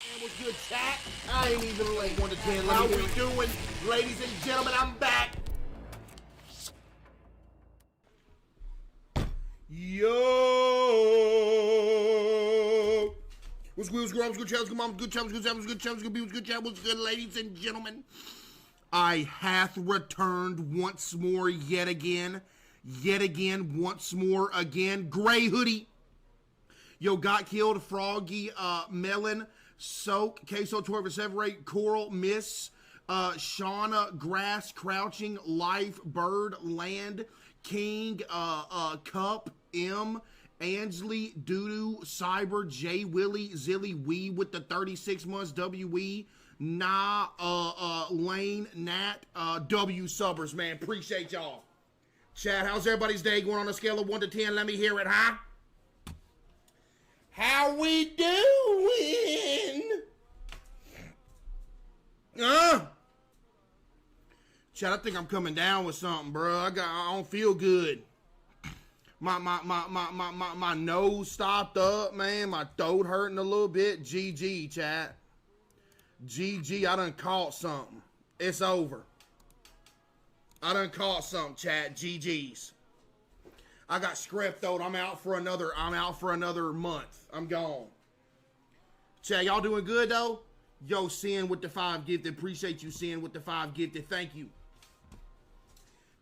Man, what's good, chat? I ain't even late. 1 to 10. How we doing, ladies and gentlemen? I'm back. Yo, what's good? What's good? What's good? What's good? Mom, good chat. What's good? What's good? What's good? What's good? Chat. What's good, ladies and gentlemen? I hath returned once more, yet again, once more again. Gray hoodie. Yo, got killed. Froggy, Melon, Soak, CaseOh, 12 Coral, Miss, Shauna, Grass, Crouching, Life, Bird, Land, King, Cup, M, Ansley, Doodoo, Cyber, J, Willie, Zilly, Wee with the 36 months, WE, Lane, Nat, W Subbers, man. Appreciate y'all. Chat, how's everybody's day going on a scale of 1 to 10? Let me hear it, huh? How we doing? Chad, I think I'm coming down with something, bro. I don't feel good. My nose stopped up, man. My throat hurting a little bit. GG, chat. GG, I done caught something. It's over. I done caught something, chat. GG's. I got strep throat. I'm out for another month. I'm gone. Chat, y'all doing good though? Yo, Sin with the 5 gifted. Appreciate you, Sin with the 5 gifted. Thank you.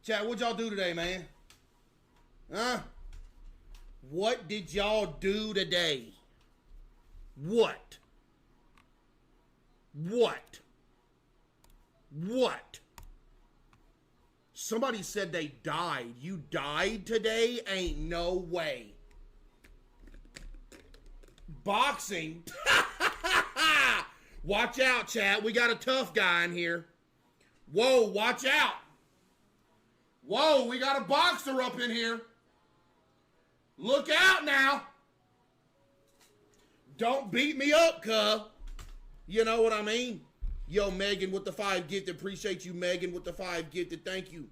Chat, what y'all do today, man? Huh? What did y'all do today? What? Somebody said they died. You died today? Ain't no way. Boxing? Watch out, chat. We got a tough guy in here. Whoa, watch out. Whoa, we got a boxer up in here. Look out now. Don't beat me up, cuh. You know what I mean? Yo, Megan with the 5 gifted. Appreciate you, Megan with the 5 gifted. Thank you.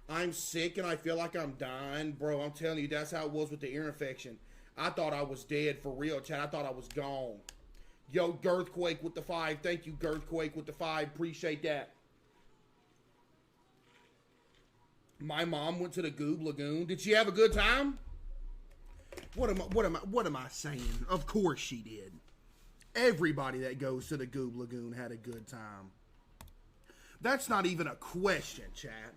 I'm sick and I feel like I'm dying. Bro, I'm telling you, that's how it was with the ear infection. I thought I was dead for real, chat. I thought I was gone. Yo, Girthquake with the 5. Thank you, Girthquake with the 5. Appreciate that. My mom went to the Goob Lagoon. Did she have a good time? What am I saying? Of course she did. Everybody that goes to the Goob Lagoon had a good time. That's not even a question, chat.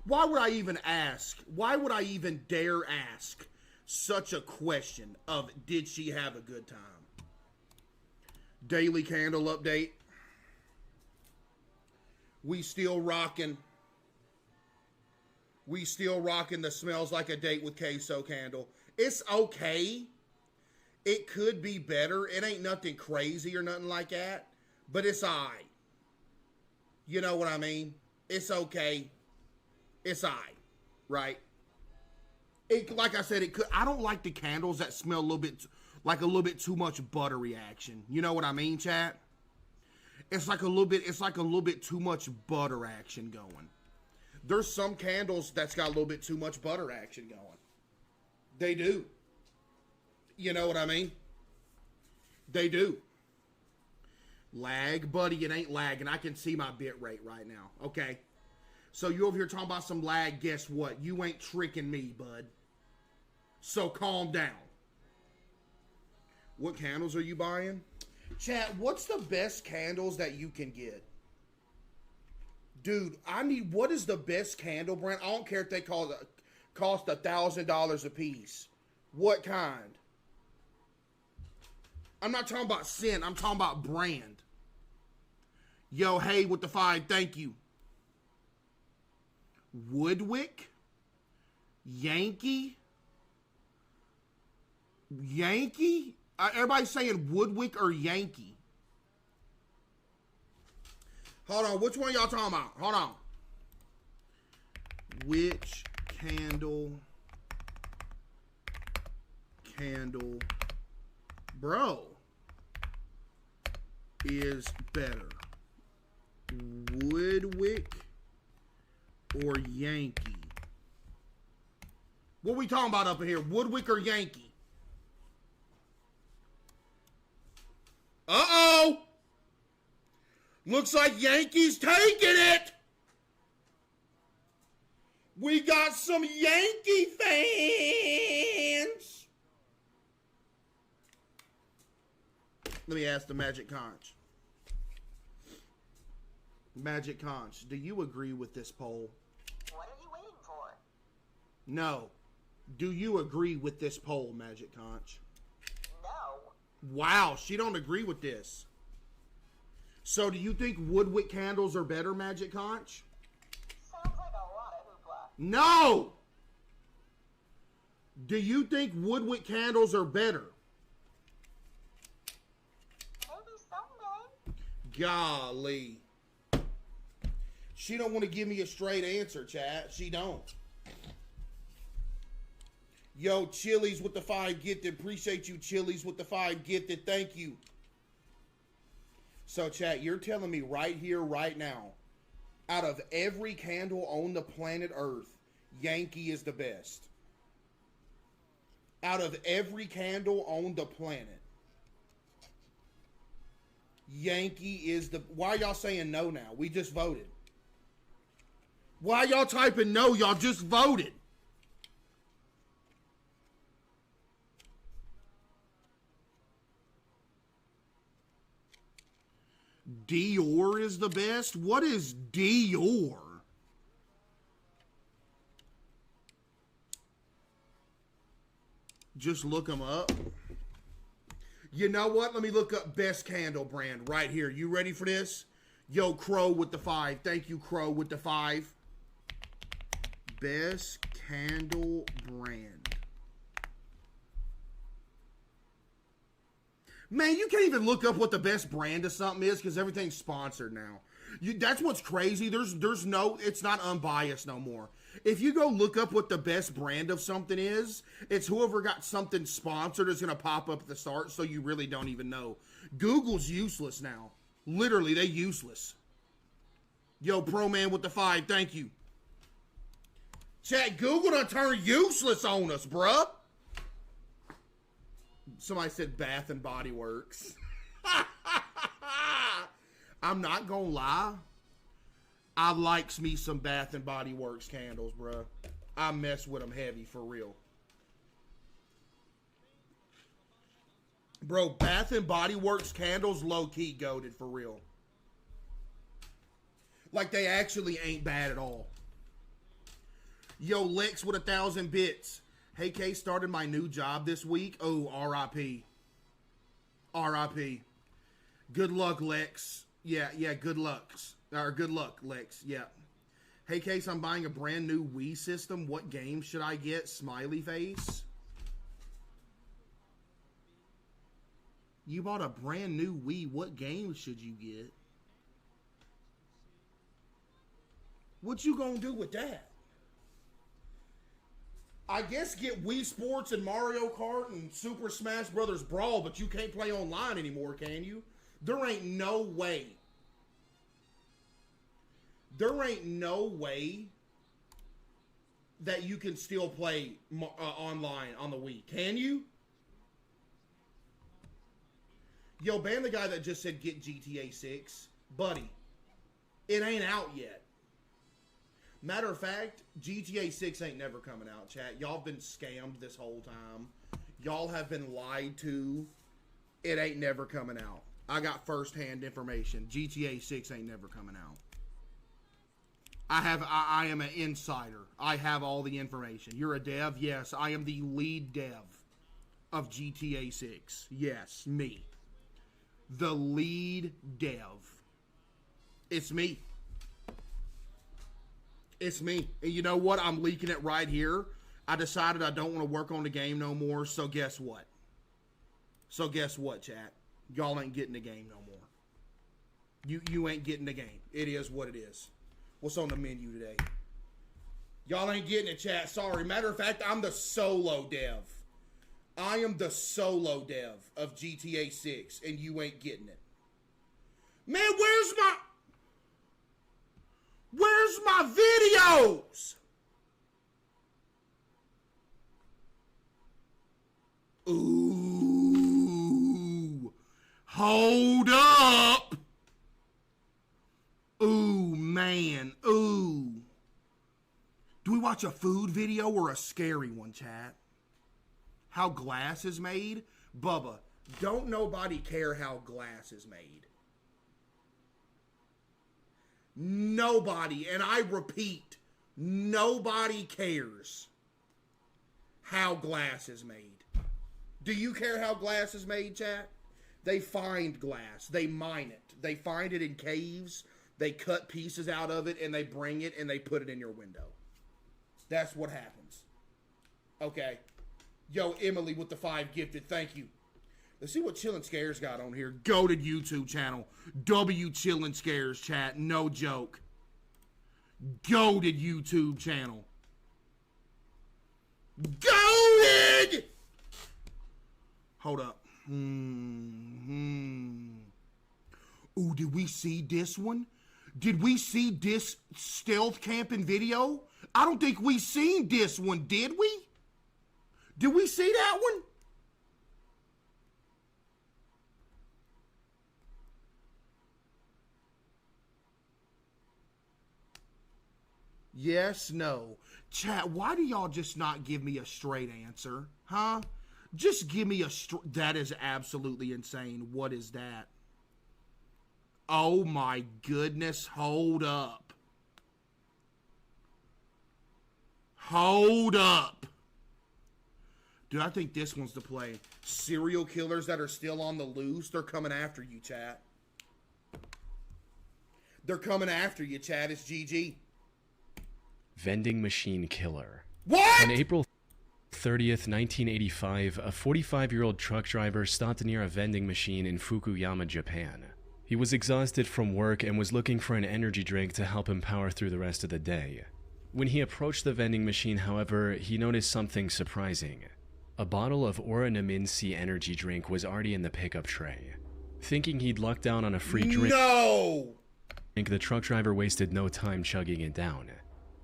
Why would I even ask? Why would I even dare ask such a question of did she have a good time? Daily candle update. We still rocking. We still rocking the smells like a date with CaseOh candle. It's okay. It could be better. It ain't nothing crazy or nothing like that. But it's alright. You know what I mean? It's okay. It's alright. Right? It, like I said, it could. I don't like the candles that smell a little bit too much buttery action. You know what I mean, chat? It's like a little bit too much butter action going. There's some candles that's got a little bit too much butter action going. They do. You know what I mean? They do. Lag, buddy, it ain't lagging. I can see my bit rate right now. Okay. So you over here talking about some lag, guess what? You ain't tricking me, bud. So calm down. What candles are you buying? Chat, what's the best candles that you can get? Dude, what is the best candle brand? I don't care if they cost $1,000 a piece. What kind? I'm not talking about scent. I'm talking about brand. Yo, hey, with the 5, thank you. Woodwick? Yankee? Everybody's saying Woodwick or Yankee. Hold on, which one y'all talking about? Hold on. Which candle, bro, is better? Woodwick or Yankee? What we talking about up in here? Woodwick or Yankee? Looks like Yankees taking it. We got some Yankee fans. Let me ask the Magic Conch. Magic Conch, do you agree with this poll? What are you waiting for? No. Do you agree with this poll, Magic Conch? No. Wow, she don't agree with this. So do you think Woodwick candles are better, Magic Conch? Sounds like a lot of hoopla. No! Do you think Woodwick candles are better? Maybe someday. Golly. She don't want to give me a straight answer, chat. She don't. Yo, Chili's with the 5 gifted. Appreciate you, Chili's with the 5 gifted. Thank you. So, chat, you're telling me right here, right now, out of every candle on the planet Earth, Yankee is the best. Out of every candle on the planet, Yankee is the... Why are y'all saying no now? We just voted. Why y'all typing no? Y'all just voted. Dior is the best? What is Dior? Just look them up. You know what? Let me look up best candle brand right here. You ready for this? Yo, Crow with the 5. Thank you, Crow with the 5. Best candle brand. Man, you can't even look up what the best brand of something is because everything's sponsored now. That's what's crazy. There's no, it's not unbiased no more. If you go look up what the best brand of something is, it's whoever got something sponsored is going to pop up at the start, so you really don't even know. Google's useless now. Literally, they useless. Yo, Pro Man with the 5, thank you. Chat, Google done turned useless on us, bruh. Somebody said Bath and Body Works. I'm not gonna lie. I likes me some Bath and Body Works candles, bruh. I mess with them heavy, for real. Bro, Bath and Body Works candles low-key goated, for real. Like, they actually ain't bad at all. Yo, Lex with 1,000 bits. Hey, K, started my new job this week. Oh, R.I.P. R.I.P. Good luck, Lex. Yeah, good luck. Or good luck, Lex. Yeah. Hey, Case, I'm buying a brand new Wii system. What game should I get? Smiley face. You bought a brand new Wii. What game should you get? What you gonna do with that? I guess get Wii Sports and Mario Kart and Super Smash Brothers Brawl, but you can't play online anymore, can you? There ain't no way. There ain't no way that you can still play online on the Wii. Can you? Yo, ban the guy that just said get GTA 6. Buddy, it ain't out yet. Matter of fact, GTA 6 ain't never coming out, chat. Y'all been scammed this whole time. Y'all have been lied to. It ain't never coming out. I got first-hand information. GTA 6 ain't never coming out. I am an insider. I have all the information. You're a dev? Yes, I am the lead dev of GTA 6. Yes, me. The lead dev. It's me. It's me. And you know what? I'm leaking it right here. I decided I don't want to work on the game no more, so guess what? So guess what, chat? Y'all ain't getting the game no more. You ain't getting the game. It is what it is. What's on the menu today? Y'all ain't getting it, chat. Sorry. Matter of fact, I'm the solo dev. I am the solo dev of GTA 6, and you ain't getting it. Man, Where's my videos? Ooh. Hold up. man. Ooh. Do we watch a food video or a scary one, chat? How glass is made? Bubba, don't nobody care how glass is made. Nobody, and I repeat, nobody cares how glass is made. Do you care how glass is made, chat? They find glass. They mine it. They find it in caves. They cut pieces out of it, and they bring it, and they put it in your window. That's what happens. Okay. Yo, Emily with the 5 gifted. Thank you. Let's see what Chillin' Scares got on here. Goated YouTube channel. W Chillin' Scares, chat. No joke. Goated YouTube channel. Goated! Hold up. Ooh, did we see this one? Did we see this stealth camping video? I don't think we seen this one, did we? Did we see that one? Yes, no. Chat, why do y'all just not give me a straight answer? Huh? Just give me a that is absolutely insane. What is that? Oh my goodness, hold up. Hold up. Dude, I think this one's the play. Serial killers that are still on the loose, they're coming after you, chat. They're coming after you, chat. It's GG. Vending machine killer. What? On April 30th, 1985, a 45-year-old truck driver stopped near a vending machine in Fukuyama, Japan. He was exhausted from work and was looking for an energy drink to help him power through the rest of the day. When he approached the vending machine, however, he noticed something surprising. A bottle of Oranaminsi energy drink was already in the pickup tray. Thinking he'd lucked out on a free drink, the truck driver wasted no time chugging it down.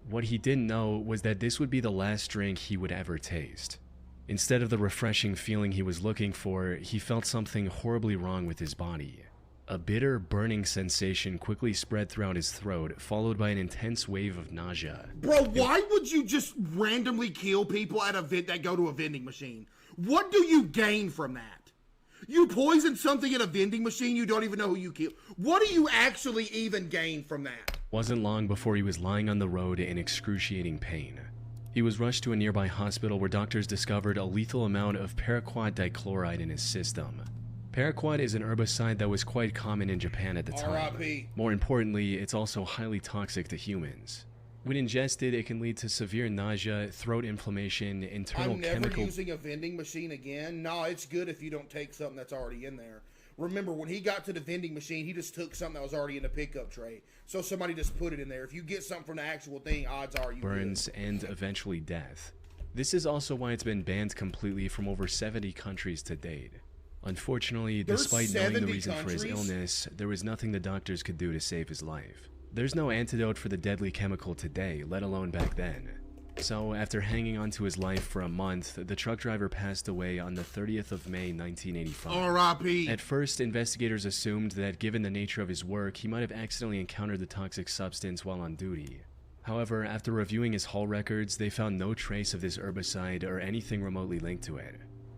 What he didn't know was that this would be the last drink he would ever taste. Instead of the refreshing feeling he was looking for, he felt something horribly wrong with his body. A bitter, burning sensation quickly spread throughout his throat, followed by an intense wave of nausea. Bro, why would you just randomly kill people at that go to a vending machine? What do you gain from that? You poison something at a vending machine, you don't even know who you killed. What do you actually even gain from that? Wasn't long before he was lying on the road in excruciating pain. He was rushed to a nearby hospital where doctors discovered a lethal amount of paraquat dichloride in his system. Paraquat is an herbicide that was quite common in Japan at the time. R.I.P. More importantly, it's also highly toxic to humans. When ingested, it can lead to severe nausea, throat inflammation, internal chemical... I'm never using a vending machine again. No, it's good if you don't take something that's already in there. Remember, when he got to the vending machine, he just took something that was already in the pickup tray. So somebody just put it in there. If you get something from the actual thing, odds are you burns good. And eventually death. This is also why it's been banned completely from over 70 countries to date. Unfortunately, despite knowing the reason for his illness, there was nothing the doctors could do to save his life. There's no antidote for the deadly chemical today, let alone back then. So, after hanging on to his life for a month, the truck driver passed away on the 30th of May, 1985. R.I.P. At first, investigators assumed that given the nature of his work, he might have accidentally encountered the toxic substance while on duty. However, after reviewing his haul records, they found no trace of this herbicide or anything remotely linked to it.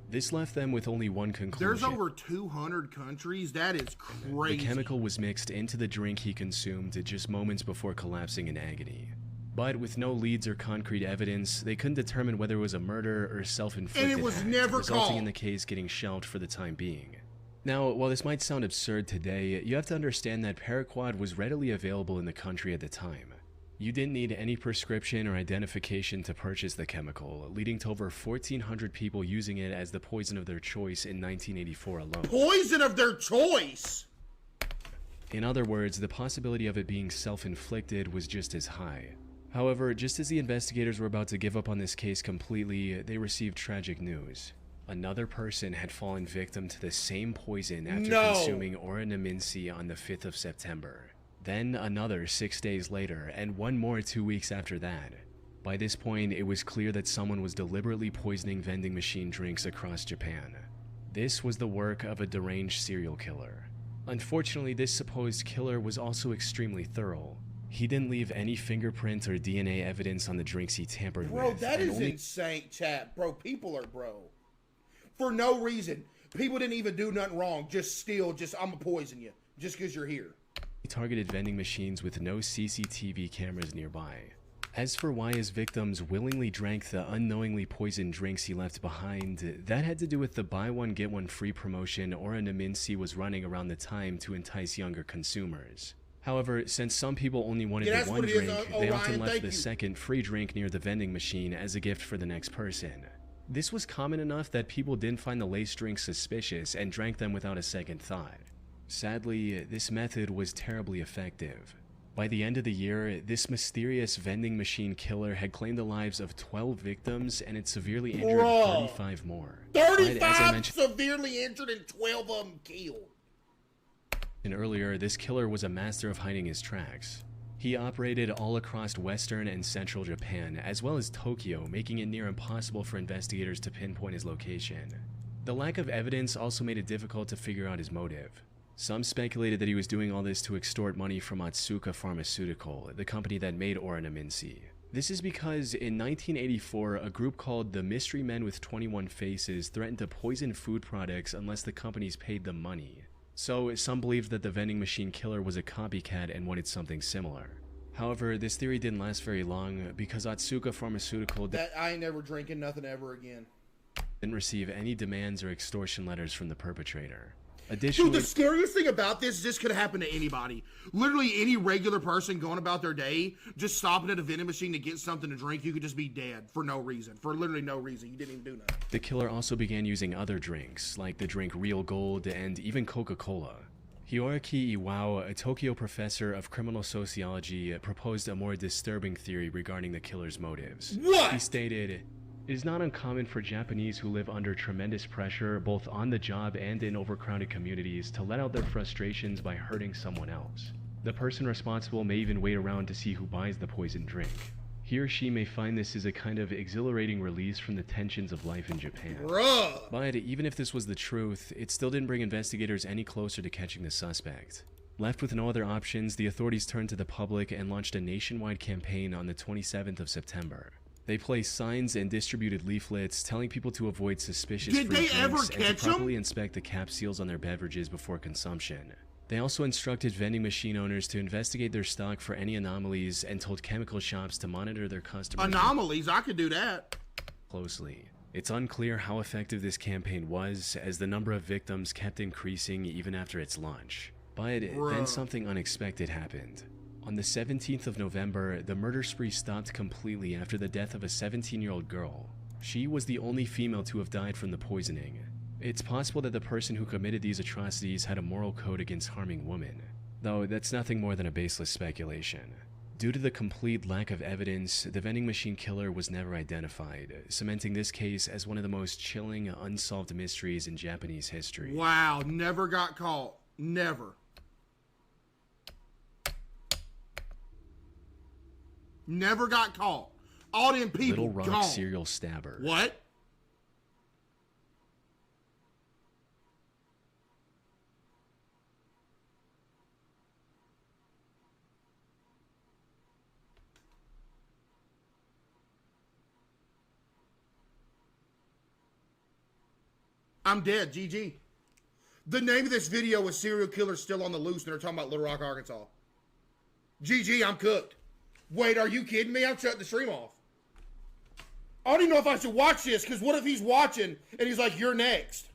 This left them with only one conclusion. There's over 200 countries? That is crazy. The chemical was mixed into the drink he consumed just moments before collapsing in agony. But with no leads or concrete evidence, they couldn't determine whether it was a murder or self-inflicted And it was act, never resulting caught. in the case getting shelved for the time being. Now, while this might sound absurd today, you have to understand that paraquat was readily available in the country at the time. You didn't need any prescription or identification to purchase the chemical, leading to over 1,400 people using it as the poison of their choice in 1984 alone. Poison of their choice? In other words, the possibility of it being self-inflicted was just as high. However, just as the investigators were about to give up on this case completely, they received tragic news. Another person had fallen victim to the same poison after consuming Oranaminsi on the 5th of September. Then another 6 days later, and one more 2 weeks after that. By this point, it was clear that someone was deliberately poisoning vending machine drinks across Japan. This was the work of a deranged serial killer. Unfortunately, this supposed killer was also extremely thorough. He didn't leave any fingerprint or DNA evidence on the drinks he tampered with. Bro, that and is only insane, chat. Bro, people are bro. For no reason. People didn't even do nothing wrong. Just steal, I'm gonna poison you. Just because you're here. targeted vending machines with no CCTV cameras nearby. As for why his victims willingly drank the unknowingly poisoned drinks he left behind, that had to do with the buy one get one free promotion Oranaminsi was running around the time to entice younger consumers. However, since some people only wanted the one drink, they often left the second free drink near the vending machine as a gift for the next person. This was common enough that people didn't find the laced drinks suspicious and drank them without a second thought. Sadly, this method was terribly effective. By the end of the year, this mysterious vending machine killer had claimed the lives of 12 victims and had severely injured 35 more. 35 severely injured and 12 of them killed. And earlier, this killer was a master of hiding his tracks. He operated all across western and central Japan, as well as Tokyo, making it near impossible for investigators to pinpoint his location. The lack of evidence also made it difficult to figure out his motive. Some speculated that he was doing all this to extort money from Otsuka Pharmaceutical, the company that made Oranaminsi. This is because in 1984, a group called the Mystery Men with 21 Faces threatened to poison food products unless the companies paid them money. So some believed that the vending machine killer was a copycat and wanted something similar. However, this theory didn't last very long because Otsuka Pharmaceutical I ain't never drinking nothing ever again. Didn't receive any demands or extortion letters from the perpetrator. Additionally, dude, the scariest thing about this, this could happen to anybody. Literally any regular person going about their day, just stopping at a vending machine to get something to drink, you could just be dead for no reason. For literally no reason. You didn't even do nothing. The killer also began using other drinks, like the drink Real Gold and even Coca-Cola. Hiroaki Iwao, a Tokyo professor of criminal sociology, proposed a more disturbing theory regarding the killer's motives. What? He stated, "It is not uncommon for Japanese who live under tremendous pressure, both on the job and in overcrowded communities, to let out their frustrations by hurting someone else. The person responsible may even wait around to see who buys the poisoned drink. He or she may find this is a kind of exhilarating release from the tensions of life in Japan." Bruh. But even if this was the truth, it still didn't bring investigators any closer to catching the suspect. Left with no other options, the authorities turned to the public and launched a nationwide campaign on the 27th of September. They placed signs and distributed leaflets telling people to avoid suspicious free drinks and to properly inspect the cap seals on their beverages before consumption. They also instructed vending machine owners to investigate their stock for any anomalies and told chemical shops to monitor their customers Anomalies? I could do that. closely. It's unclear how effective this campaign was, as the number of victims kept increasing even after its launch. But then something unexpected happened. On the 17th of November, the murder spree stopped completely after the death of a 17-year-old girl. She was the only female to have died from the poisoning. It's possible that the person who committed these atrocities had a moral code against harming women, though that's nothing more than a baseless speculation. Due to the complete lack of evidence, the vending machine killer was never identified, cementing this case as one of the most chilling, unsolved mysteries in Japanese history. Wow, never got caught. Never. Never got caught. All them people Little Rock gone. serial stabber. What? I'm dead, GG. The name of this video was Serial Killer Still on the Loose, and they're talking about Little Rock, Arkansas. GG, I'm cooked. Wait, are you kidding me? I'm shutting the stream off. I don't even know if I should watch this, because what if he's watching and he's like, "You're next"?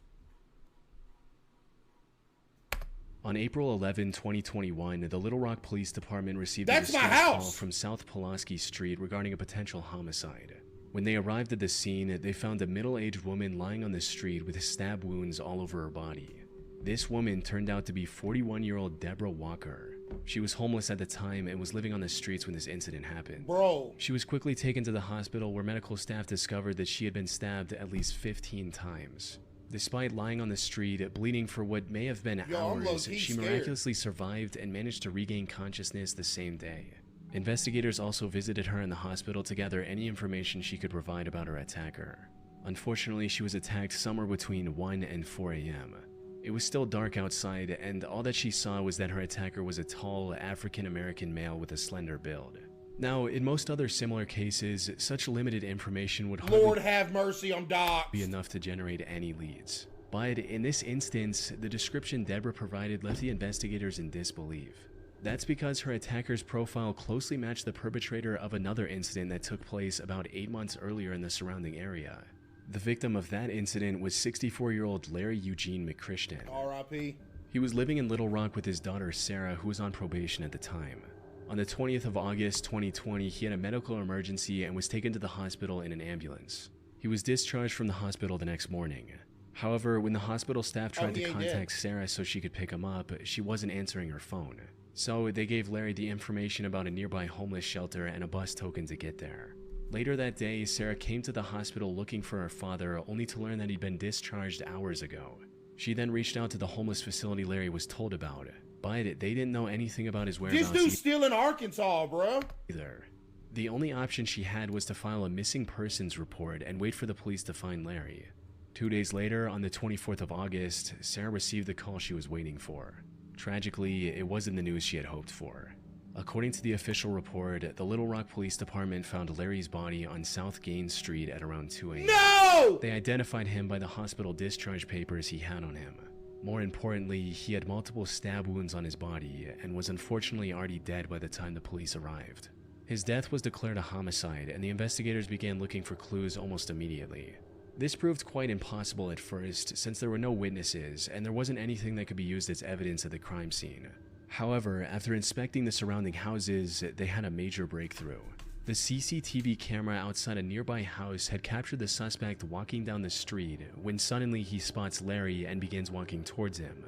On April 11, 2021, the Little Rock Police Department received a That's my distress call house! from South Pulaski Street regarding a potential homicide. When they arrived at the scene, they found a middle-aged woman lying on the street with stab wounds all over her body. This woman turned out to be 41-year-old Deborah Walker. She was homeless at the time and was living on the streets when this incident happened. Bro. She was quickly taken to the hospital where medical staff discovered that she had been stabbed at least 15 times. Despite lying on the street, bleeding for what may have been hours, she miraculously survived and managed to regain consciousness the same day. Investigators also visited her in the hospital to gather any information she could provide about her attacker. Unfortunately, she was attacked somewhere between 1 and 4 a.m. It was still dark outside, and all that she saw was that her attacker was a tall, African-American male with a slender build. Now, in most other similar cases, such limited information would Lord hardly have mercy on Doc. be enough to generate any leads. But in this instance, the description Deborah provided left the investigators in disbelief. That's because her attacker's profile closely matched the perpetrator of another incident that took place about 8 months earlier in the surrounding area. The victim of that incident was 64-year-old Larry Eugene McChristian. R.I.P. He was living in Little Rock with his daughter Sarah, who was on probation at the time. On the 20th of August 2020, he had a medical emergency and was taken to the hospital in an ambulance. He was discharged from the hospital the next morning. However, when the hospital staff tried to contact Sarah so she could pick him up, she wasn't answering her phone. So they gave Larry the information about a nearby homeless shelter and a bus token to get there. Later that day, Sarah came to the hospital looking for her father, only to learn that he'd been discharged hours ago. She then reached out to the homeless facility Larry was told about, but they didn't know anything about his whereabouts. This dude's still in Arkansas, bro. Either. The only option she had was to file a missing persons report and wait for the police to find Larry. 2 days later, on the 24th of August, Sarah received the call she was waiting for. Tragically, it wasn't the news she had hoped for. According to the official report, the Little Rock Police Department found Larry's body on South Gaines Street at around 2 a.m. No! They identified him by the hospital discharge papers he had on him. More importantly, he had multiple stab wounds on his body and was unfortunately already dead by the time the police arrived. His death was declared a homicide, and the investigators began looking for clues almost immediately. This proved quite impossible at first, since there were no witnesses, and there wasn't anything that could be used as evidence at the crime scene. However, after inspecting the surrounding houses, they had a major breakthrough. The CCTV camera outside a nearby house had captured the suspect walking down the street when suddenly he spots Larry and begins walking towards him.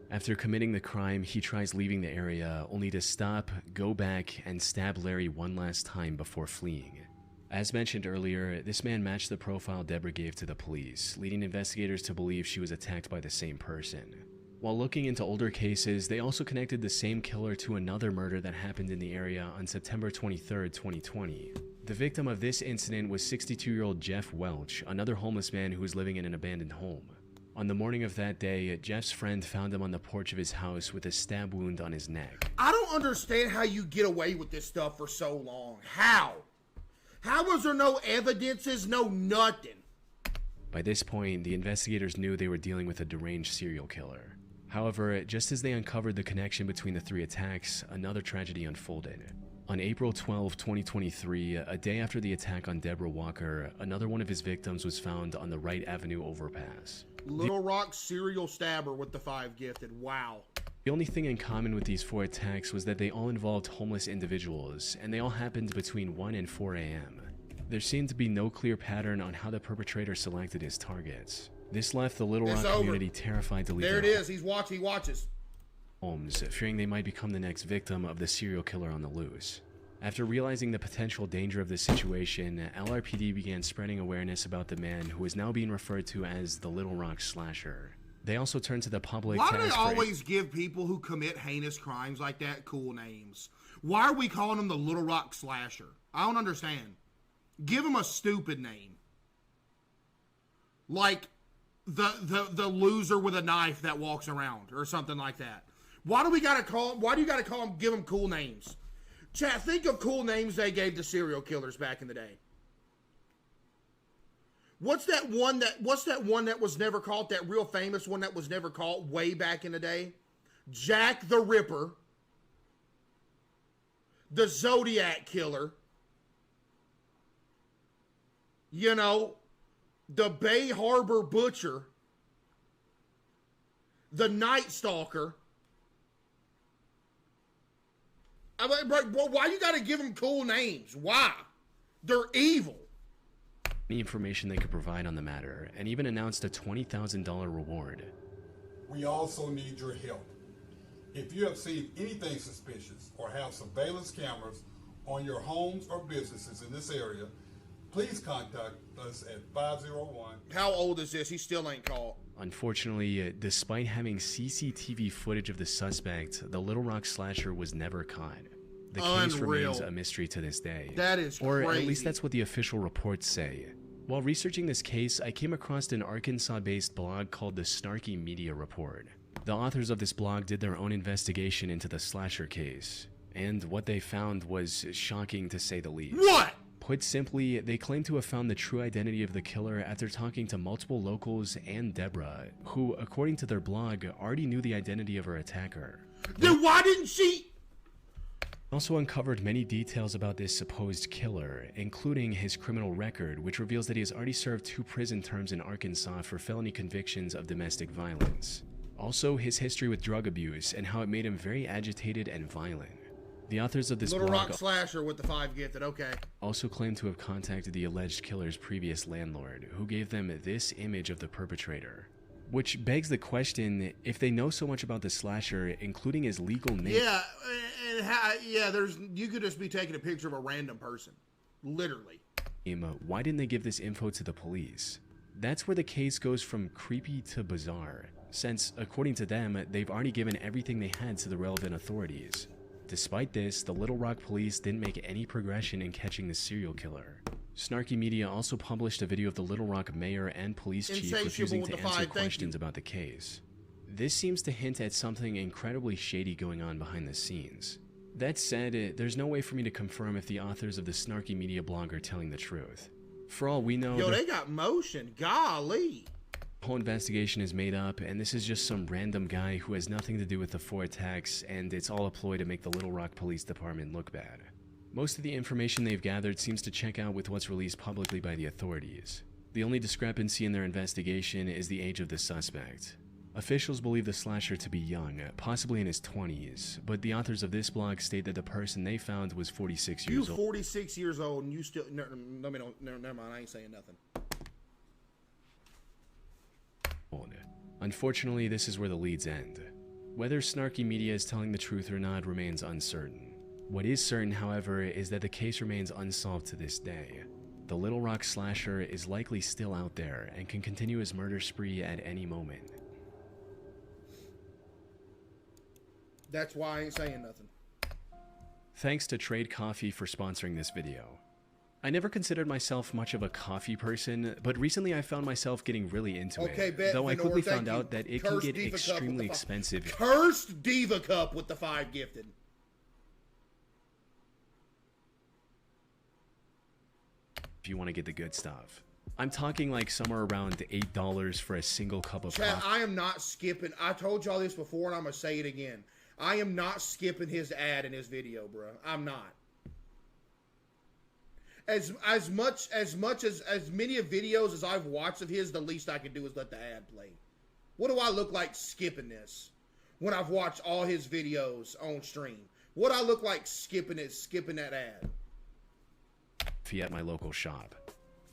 After committing the crime, he tries leaving the area, only to stop, go back, and stab Larry one last time before fleeing. As mentioned earlier, this man matched the profile Deborah gave to the police, leading investigators to believe she was attacked by the same person. While looking into older cases, they also connected the same killer to another murder that happened in the area on September 23, 2020. The victim of this incident was 62-year-old Jeff Welch, another homeless man who was living in an abandoned home. On the morning of that day, Jeff's friend found him on the porch of his house with a stab wound on his neck. I don't understand how you get away with this stuff for so long. How? How was there no evidences, no nothing? By this point, the investigators knew they were dealing with a deranged serial killer. However, just as they uncovered the connection between the three attacks, another tragedy unfolded. On April 12, 2023, a day after the attack on Deborah Walker, another one of his victims was found on the Wright Avenue overpass. Little Rock serial stabber with the 5 gifted. Wow. The only thing in common with these 4 attacks was that they all involved homeless individuals, and they all happened between 1 and 4 a.m. There seemed to be no clear pattern on how the perpetrator selected his targets. This left the Little Rock community terrified to leave There it is. He watches. Homes, fearing they might become the next victim of the serial killer on the loose. After realizing the potential danger of the situation, LRPD began spreading awareness about the man who is now being referred to as the Little Rock Slasher. They also turned to the public Why do they always give people who commit heinous crimes like that cool names? Why are we calling them the Little Rock Slasher? I don't understand. Give them a stupid name. Like the loser with a knife that walks around or something like that. Why do you gotta call them, give them cool names? Chat, think of cool names they gave to serial killers back in the day. What's that one that was never caught, that real famous one that was never caught way back in the day? Jack the Ripper. The Zodiac Killer. You know, the Bay Harbor Butcher. The Night Stalker. I mean, why you gotta give them cool names? Why? They're evil. Any information they could provide on the matter, and even announced a $20,000 reward. We also need your help. If you have seen anything suspicious or have surveillance cameras on your homes or businesses in this area, please contact us at 501. How old is this? He still ain't caught. Unfortunately, despite having CCTV footage of the suspect, the Little Rock Slasher was never caught. The case remains a mystery to this day. That is or crazy. At least that's what the official reports say. While researching this case, I came across an Arkansas-based blog called the Snarky Media Report. The authors of this blog did their own investigation into the slasher case, and what they found was shocking to say the least. What? Put simply, they claim to have found the true identity of the killer after talking to multiple locals and Deborah, who, according to their blog, already knew the identity of her attacker. Then why didn't she? Also uncovered many details about this supposed killer, including his criminal record, which reveals that he has already served 2 prison terms in Arkansas for felony convictions of domestic violence. Also, his history with drug abuse and how it made him very agitated and violent. The authors of this Little blog Rock Slasher with the 5 gifted, okay. also claim to have contacted the alleged killer's previous landlord, who gave them this image of the perpetrator. Which begs the question, if they know so much about the slasher, including his legal name... Yeah, you could just be taking a picture of a random person. Literally. Why didn't they give this info to the police? That's where the case goes from creepy to bizarre, since, according to them, they've already given everything they had to the relevant authorities. Despite this, the Little Rock police didn't make any progression in catching the serial killer. Snarky Media also published a video of the Little Rock mayor and police chief refusing to answer questions about the case. This seems to hint at something incredibly shady going on behind the scenes. That said, there's no way for me to confirm if the authors of the Snarky Media blog are telling the truth. For all we know, they got motion, golly. The whole investigation is made up, and this is just some random guy who has nothing to do with the 4 attacks, and it's all a ploy to make the Little Rock Police Department look bad. Most of the information they've gathered seems to check out with what's released publicly by the authorities. The only discrepancy in their investigation is the age of the suspect. Officials believe the slasher to be young, possibly in his 20s, but the authors of this blog state that the person they found was 46 years old. You 46 years old and you still... Never mind, I ain't saying nothing. Unfortunately, this is where the leads end. Whether Snarky Media is telling the truth or not remains uncertain. What is certain, however, is that the case remains unsolved to this day. The Little Rock slasher is likely still out there and can continue his murder spree at any moment. That's why I ain't saying nothing. Thanks to Trade Coffee for sponsoring this video. I never considered myself much of a coffee person, but recently I found myself getting really into it, though I quickly found out that it can get extremely expensive. Cursed Diva Cup with the 5 gifted. If you want to get the good stuff. I'm talking like somewhere around $8 for a single cup of Chat, coffee. I am not skipping. I told y'all this before and I'm going to say it again. I am not skipping his ad in his video, bro. I'm not. As many of videos as I've watched of his, the least I can do is let the ad play. What do I look like skipping this when I've watched all his videos on stream? What do I look like skipping that ad? At my local shop.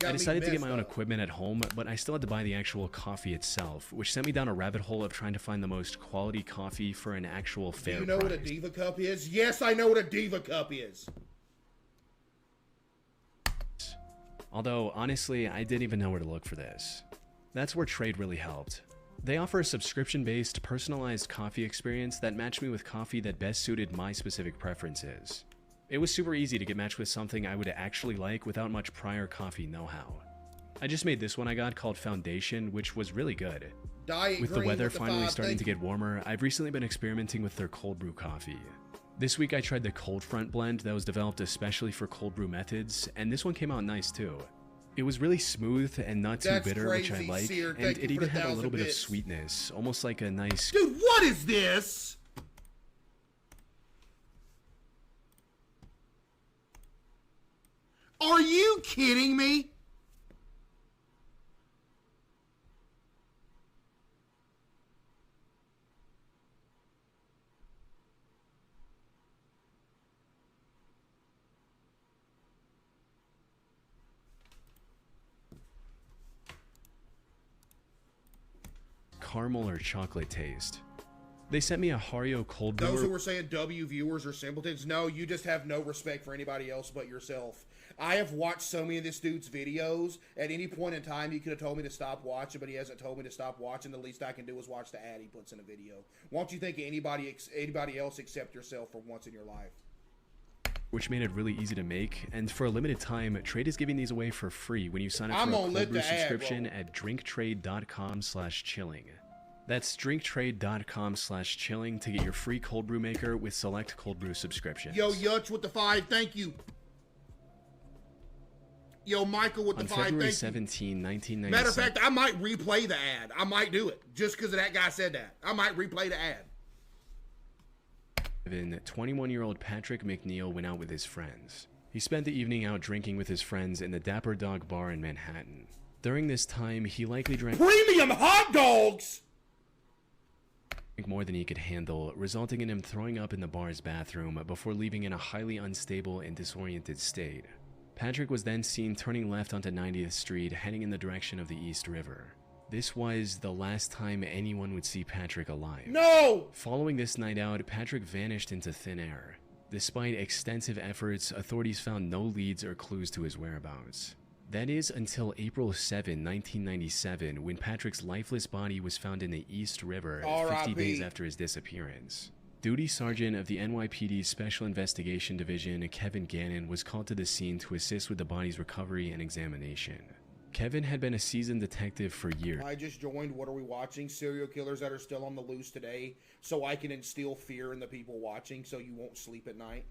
I decided to get my own equipment at home, but I still had to buy the actual coffee itself, which sent me down a rabbit hole of trying to find the most quality coffee for an actual fair price. Do you know what a Diva Cup is? Yes, I know what a Diva Cup is. Although, honestly, I didn't even know where to look for this. That's where Trade really helped. They offer a subscription-based, personalized coffee experience that matched me with coffee that best suited my specific preferences. It was super easy to get matched with something I would actually like without much prior coffee know-how. I just made this one I got called Foundation, which was really good. With the weather finally starting to get warmer, I've recently been experimenting with their cold brew coffee. This week I tried the Cold Front blend that was developed especially for cold brew methods, and this one came out nice too. It was really smooth and not too bitter, which I like, and it even had a little bit of sweetness, almost like a nice... Dude, what is this? Are you kidding me? Caramel or chocolate taste. They sent me a Hario cold brewer. Those who were saying W viewers are simpletons, no, you just have no respect for anybody else but yourself. I have watched so many of this dude's videos. At any point in time, he could have told me to stop watching, but he hasn't told me to stop watching. The least I can do is watch the ad he puts in a video. Won't you think of anybody else except yourself for once in your life? which made it really easy to make. And for a limited time, Trade is giving these away for free when you sign up I'm for a gonna cold let brew the ad subscription roll. at drinktrade.com/chilling. That's drinktrade.com/chilling to get your free cold brew maker with select cold brew subscriptions. Yo, Yutch with the 5, thank you. Yo, Michael with the On 5, February thank 17, you. 1997. Matter of fact, I might replay the ad. I might do it just because that guy said that. I might replay the ad. 21-year-old Patrick McNeil went out with his friends. He spent the evening out drinking with his friends in the Dapper Dog Bar in Manhattan. During this time, he likely drank Premium hot dogs! more than he could handle, resulting in him throwing up in the bar's bathroom before leaving in a highly unstable and disoriented state. Patrick was then seen turning left onto 90th Street, heading in the direction of the East River. This was the last time anyone would see Patrick alive. No! Following this night out, Patrick vanished into thin air. Despite extensive efforts, authorities found no leads or clues to his whereabouts. That is until April 7, 1997, when Patrick's lifeless body was found in the East River 50 R.I.P. days after his disappearance. Duty Sergeant of the NYPD's Special Investigation Division, Kevin Gannon, was called to the scene to assist with the body's recovery and examination. Kevin had been a seasoned detective for years. I just joined What Are We Watching? Serial killers that are still on the loose today, so I can instill fear in the people watching so you won't sleep at night.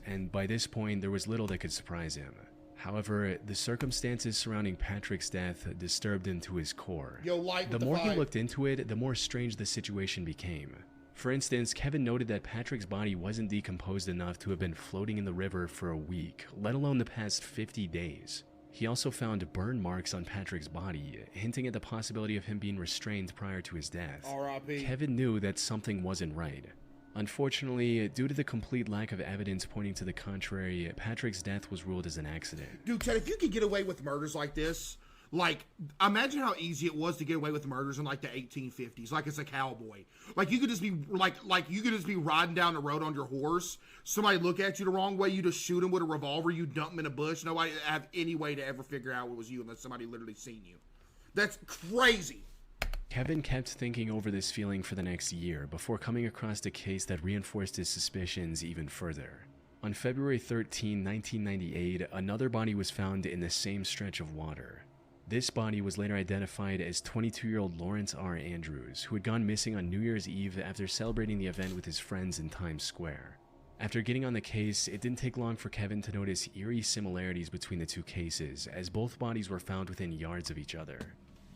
And by this point, there was little that could surprise him. However, the circumstances surrounding Patrick's death disturbed him to his core. Yo, Light with The more he 5. looked into it, the more strange the situation became. For instance, Kevin noted that Patrick's body wasn't decomposed enough to have been floating in the river for a week, let alone the past 50 days. He also found burn marks on Patrick's body, hinting at the possibility of him being restrained prior to his death. R.I.P. Kevin knew that something wasn't right. Unfortunately, due to the complete lack of evidence pointing to the contrary, Patrick's death was ruled as an accident. Dude, Ted, if you could get away with murders like this, like, imagine how easy it was to get away with murders in, like, the 1850s, like it's a cowboy. Like, you could just be, like you could just be riding down the road on your horse, somebody look at you the wrong way, you just shoot them with a revolver, you dump them in a bush, nobody have any way to ever figure out it was you unless somebody literally seen you. That's crazy. Kevin kept thinking over this feeling for the next year before coming across a case that reinforced his suspicions even further. On February 13, 1998, another body was found in the same stretch of water. This body was later identified as 22-year-old Lawrence R. Andrews, who had gone missing on New Year's Eve after celebrating the event with his friends in Times Square. After getting on the case, it didn't take long for Kevin to notice eerie similarities between the two cases, as both bodies were found within yards of each other.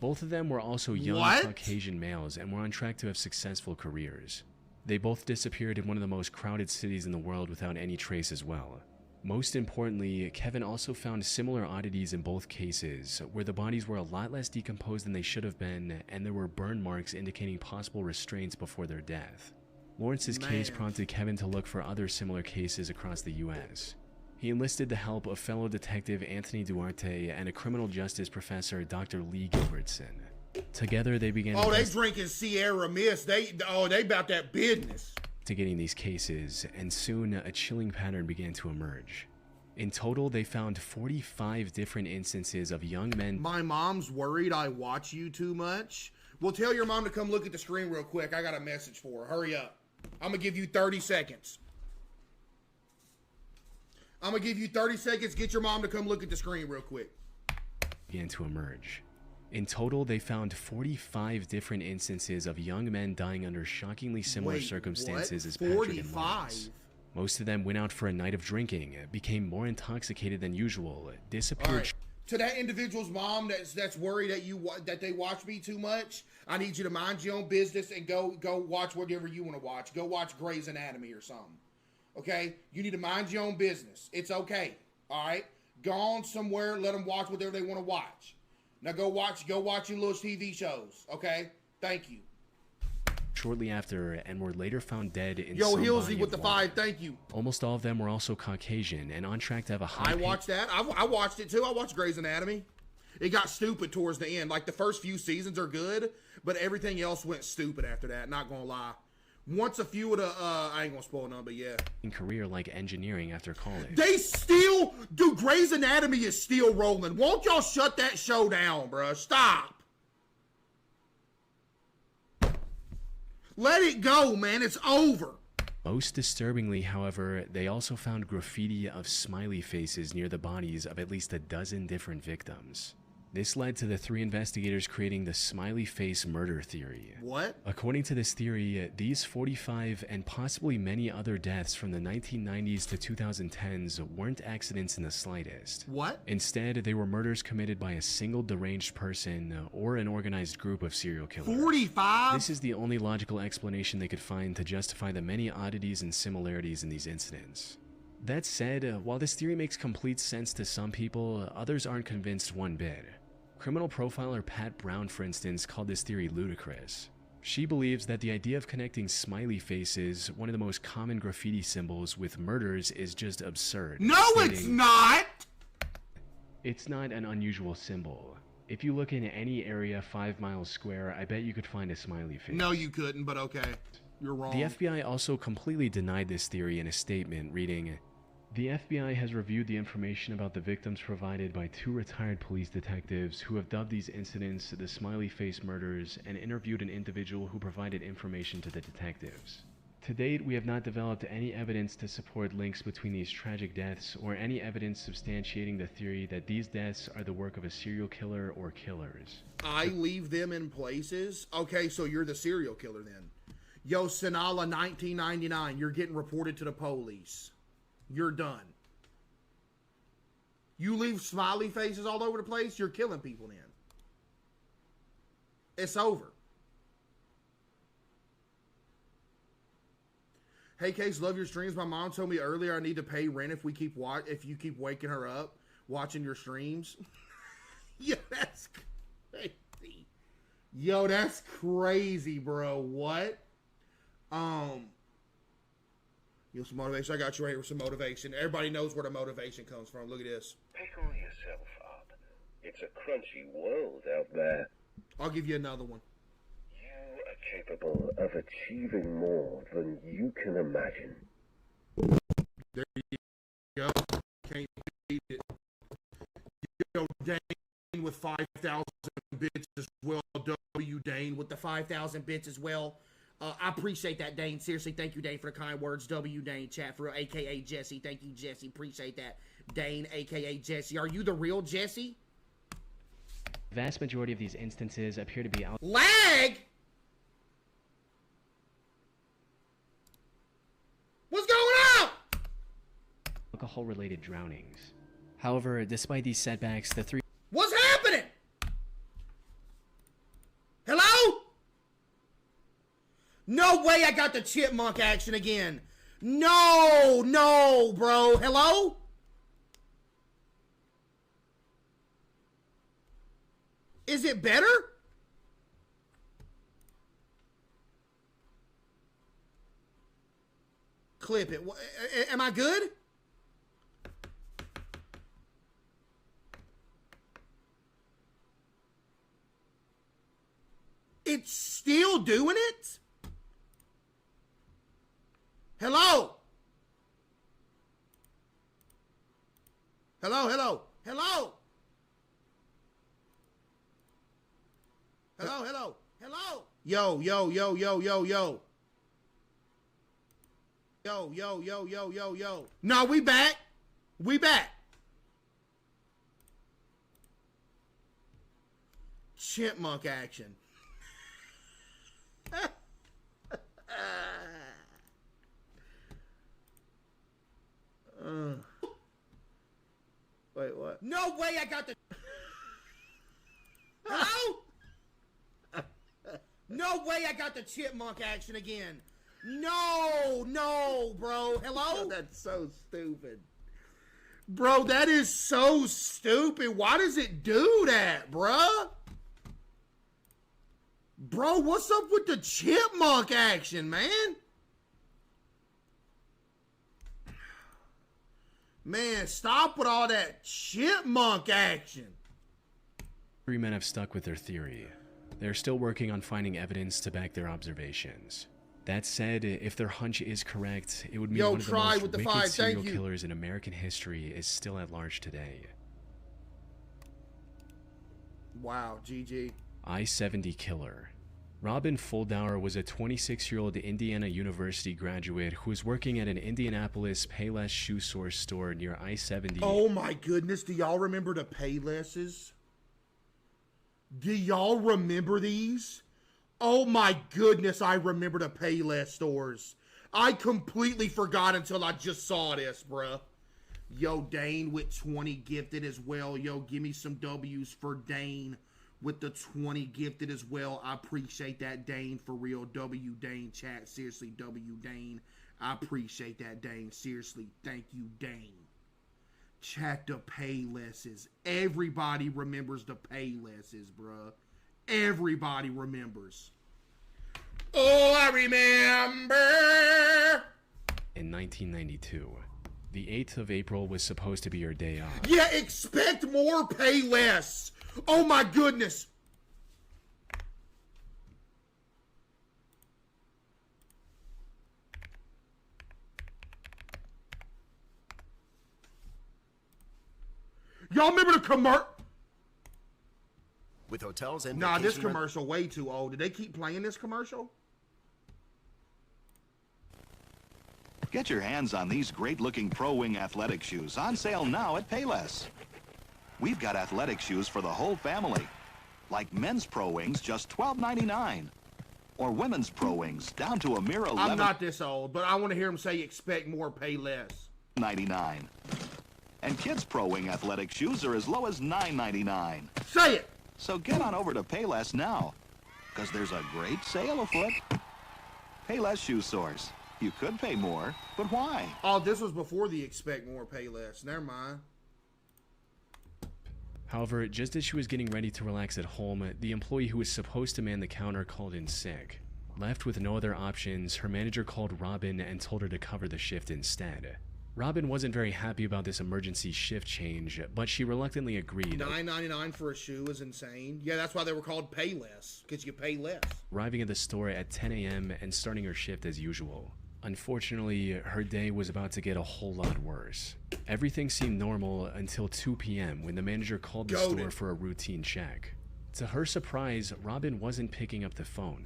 Both of them were also young Caucasian males and were on track to have successful careers. They both disappeared in one of the most crowded cities in the world without any trace as well. Most importantly, Kevin also found similar oddities in both cases, where the bodies were a lot less decomposed than they should have been, and there were burn marks indicating possible restraints before their death. Lawrence's case prompted Kevin to look for other similar cases across the US. He enlisted the help of fellow detective Anthony Duarte and a criminal justice professor, Dr. Lee Gilbertson. Together, they began they drinking Sierra Mist. They about that business. investigating these cases, and soon a chilling pattern began to emerge. In total, they found 45 different instances of young men. My mom's worried I watch you too much. Well, tell your mom to come look at the screen real quick. I got a message for her. Hurry up. I'm going to give you 30 seconds. I'm going to give you 30 seconds. Get your mom to come look at the screen real quick. Began to emerge. In total, they found 45 different instances of young men dying under shockingly similar circumstances as Patrick and Lawrence. Most of them went out for a night of drinking, became more intoxicated than usual, disappeared. All right. To that individual's mom that's worried that they watch me too much, I need you to mind your own business and go watch whatever you want to watch. Go watch Grey's Anatomy or something. Okay? You need to mind your own business. It's okay. All right? Go on somewhere, let them watch whatever they want to watch. Now go watch your little TV shows. Okay? Thank you. Shortly after, and were later found dead in Yo, some Hillsy body with of the water. 5, thank you. Almost all of them were also Caucasian and on track to have a high. I watched that. I watched it too. I watched Grey's Anatomy. It got stupid towards the end. Like the first few seasons are good, but everything else went stupid after that. Not gonna lie. Once a few of the I ain't gonna spoil none, but yeah. Career like engineering after college. They still do. Grey's Anatomy is still rolling. Won't y'all shut that show down, bruh? Stop. Let it go, man. It's over. Most disturbingly, however, they also found graffiti of smiley faces near the bodies of at least a dozen different victims. This led to the 3 investigators creating the smiley face murder theory. What? According to this theory, these 45 and possibly many other deaths from the 1990s to 2010s weren't accidents in the slightest. What? Instead, they were murders committed by a single deranged person or an organized group of serial killers. 45? This is the only logical explanation they could find to justify the many oddities and similarities in these incidents. That said, while this theory makes complete sense to some people, others aren't convinced one bit. Criminal profiler Pat Brown, for instance, called this theory ludicrous. She believes that the idea of connecting smiley faces, one of the most common graffiti symbols, with murders is just absurd. No, it's not! It's not an unusual symbol. If you look in any area 5 miles square, I bet you could find a smiley face. No, you couldn't, but okay. You're wrong. The FBI also completely denied this theory in a statement, reading, "The FBI has reviewed the information about the victims provided by 2 retired police detectives who have dubbed these incidents the smiley face murders and interviewed an individual who provided information to the detectives. To date, we have not developed any evidence to support links between these tragic deaths or any evidence substantiating the theory that these deaths are the work of a serial killer or killers." I leave them in places? Okay, so you're the serial killer then. Yo, Sinala 1999, you're getting reported to the police. You're done. You leave smiley faces all over the place, you're killing people then. It's over. Hey, Case, love your streams. My mom told me earlier I need to pay rent if you keep waking her up watching your streams. Yeah, that's crazy. Yo, that's crazy, bro. What? You know, some motivation. I got you right here with some motivation. Everybody knows where the motivation comes from. Look at this. Pick all yourself up. It's a crunchy world out there. I'll give you another one. You are capable of achieving more than you can imagine. There you go. Can't beat it. Yo, Dane with 5,000 bits as well. W Dane with the 5,000 bits as well. I appreciate that, Dane. Seriously, thank you, Dane, for the kind words. W Dane, chat for real, a.k.a. Jesse. Thank you, Jesse. Appreciate that. Dane, a.k.a. Jesse. Are you the real Jesse? The vast majority of these instances appear to be Lag? What's going on? alcohol-related drownings. However, despite these setbacks, the 3 What's happening? Hello? No way I got the chipmunk action again. No, bro. Hello? Is it better? Clip it. Am I good? It's still doing it? Hello? Hello? Hello? Hello? Hello? Hello? Hello? Yo. Yo. No, we back. We back. Chipmunk action. Wait, what? No way I got the... Hello? No way I got the chipmunk action again. No, bro. Hello? That's so stupid. Bro, that is so stupid. Why does it do that, bruh? Bro, what's up with the chipmunk action, man? Man, stop with all that chipmunk action. 3 men have stuck with their theory. They're still working on finding evidence to back their observations. That said, if their hunch is correct, it would mean one of the most wicked serial killers in American history is still at large today. Wow, GG. I-70 killer. Robin Fuldauer was a 26-year-old Indiana University graduate who was working at an Indianapolis Payless shoe source store near I-70. Oh my goodness, do y'all remember the Paylesses? Do y'all remember these? Oh my goodness, I remember the Payless stores. I completely forgot until I just saw this, bruh. Yo, Dane with 20 gifted as well. Yo, give me some W's for Dane with the 20 gifted as well. I appreciate that, Dane, for real. W Dane, chat. Seriously, W Dane. I appreciate that, Dane. Seriously, thank you, Dane. Chat, the Paylesses. Everybody remembers the Paylesses, bruh. Everybody remembers. Oh, I remember. In 1992, the 8th of April was supposed to be her day off. Yeah, expect more, pay less. Oh my goodness. Y'all remember the commercial? With hotels and Nah, this vacation commercial way too old. Did they keep playing this commercial? Get your hands on these great-looking Pro Wing athletic shoes on sale now at Payless. We've got athletic shoes for the whole family, like men's Pro Wings, just $12.99, or women's Pro Wings, down to a mere $11.99. I'm not this old, but I want to hear him say expect more, pay less. And kids' Pro Wing athletic shoes are as low as $9.99. Say it! So get on over to Payless now, because there's a great sale afoot. Payless Shoe Source. You could pay more, but why? Oh, this was before the expect more, pay less. Never mind. However, just as she was getting ready to relax at home, the employee who was supposed to man the counter called in sick. Left with no other options, her manager called Robin and told her to cover the shift instead. Robin wasn't very happy about this emergency shift change, but she reluctantly agreed. $9.99 for a shoe is insane. Yeah, that's why they were called pay less, because you pay less. Arriving at the store at 10 a.m. and starting her shift as usual. Unfortunately, her day was about to get a whole lot worse. Everything seemed normal until 2 p.m. when the manager called the store for a routine check. To her surprise, Robin wasn't picking up the phone.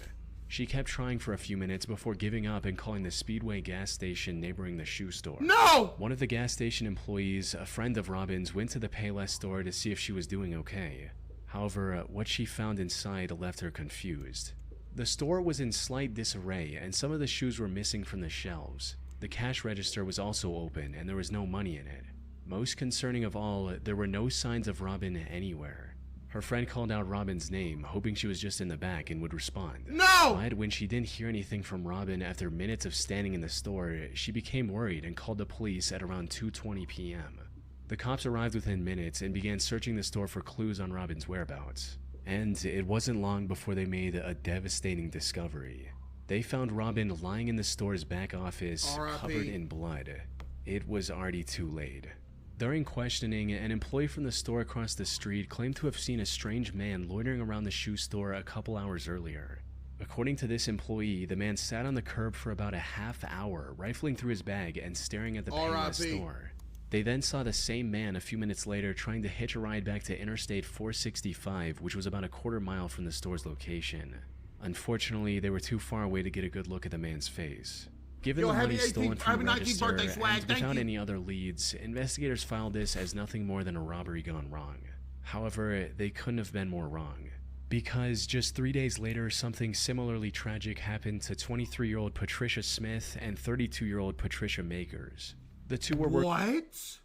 She kept trying for a few minutes before giving up and calling the Speedway gas station neighboring the shoe store. No! One of the gas station employees, a friend of Robin's, went to the Payless store to see if she was doing okay. However, what she found inside left her confused. The store was in slight disarray and some of the shoes were missing from the shelves. The cash register was also open and there was no money in it. Most concerning of all, there were no signs of Robin anywhere. Her friend called out Robin's name, hoping she was just in the back and would respond. No! But when she didn't hear anything from Robin after minutes of standing in the store, she became worried and called the police at around 2:20 p.m. The cops arrived within minutes and began searching the store for clues on Robin's whereabouts. And it wasn't long before they made a devastating discovery. They found Robin lying in the store's back office, covered in blood. It was already too late. During questioning, an employee from the store across the street claimed to have seen a strange man loitering around the shoe store a couple hours earlier. According to this employee, the man sat on the curb for about a half hour, rifling through his bag and staring at the Payless store. They then saw the same man a few minutes later trying to hitch a ride back to Interstate 465, which was about a quarter mile from the store's location. Unfortunately, they were too far away to get a good look at the man's face. Given the money stolen from the register and without any other leads, investigators filed this as nothing more than a robbery gone wrong. However, they couldn't have been more wrong. Because just 3 days later, something similarly tragic happened to 23-year-old Patricia Smith and 32-year-old Patricia Makers. The two were What?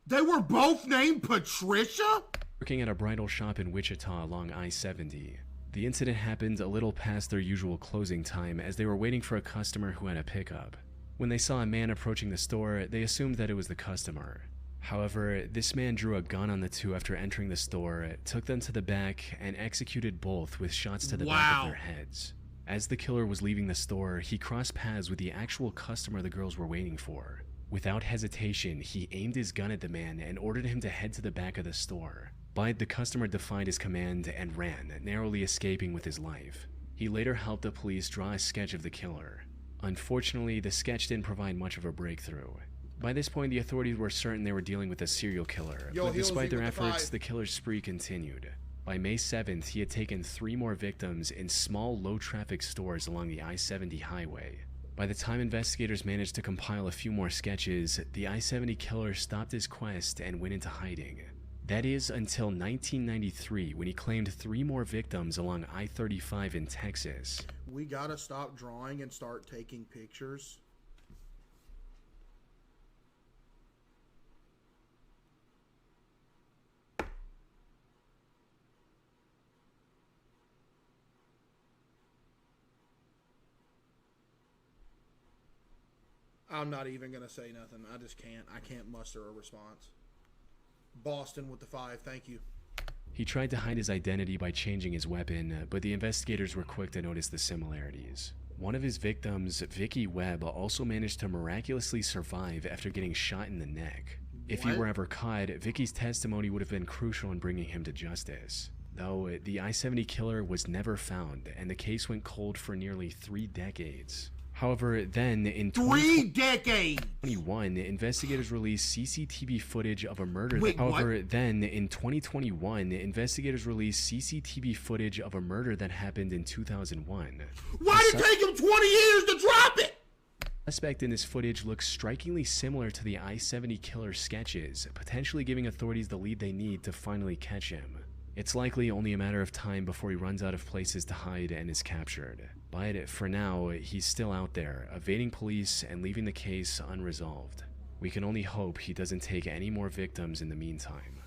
They were both named Patricia? Working at a bridal shop in Wichita along I-70. The incident happened a little past their usual closing time as they were waiting for a customer who had a pickup. When they saw a man approaching the store, they assumed that it was the customer. However, this man drew a gun on the two after entering the store, took them to the back, and executed both with shots to the back of their heads. As the killer was leaving the store, he crossed paths with the actual customer the girls were waiting for. Without hesitation, he aimed his gun at the man and ordered him to head to the back of the store. But the customer defied his command and ran, narrowly escaping with his life. He later helped the police draw a sketch of the killer. Unfortunately, the sketch didn't provide much of a breakthrough. By this point, the authorities were certain they were dealing with a serial killer, but despite their efforts, the killer's spree continued. By May 7th, he had taken 3 more victims in small, low-traffic stores along the I-70 highway. By the time investigators managed to compile a few more sketches, the I-70 killer stopped his quest and went into hiding. That is until 1993, when he claimed 3 more victims along I-35 in Texas. We gotta stop drawing and start taking pictures. I'm not even gonna say nothing. I just can't. I can't muster a response. Boston with the 5, thank you. He tried to hide his identity by changing his weapon, but the investigators were quick to notice the similarities. One of his victims, Vicky Webb, also managed to miraculously survive after getting shot in the neck. If he were ever caught, Vicky's testimony would have been crucial in bringing him to justice. Though, the I-70 killer was never found, and the case went cold for nearly 3 decades. However, then in 3 decades! 2021, investigators released CCTV footage of a murder. However, then in 2021, investigators released CCTV footage of a murder that happened in 2001. Why did it take him 20 years to drop it? The suspect in this footage looks strikingly similar to the I-70 killer sketches, potentially giving authorities the lead they need to finally catch him. It's likely only a matter of time before he runs out of places to hide and is captured. But for now, he's still out there, evading police and leaving the case unresolved. We can only hope he doesn't take any more victims in the meantime.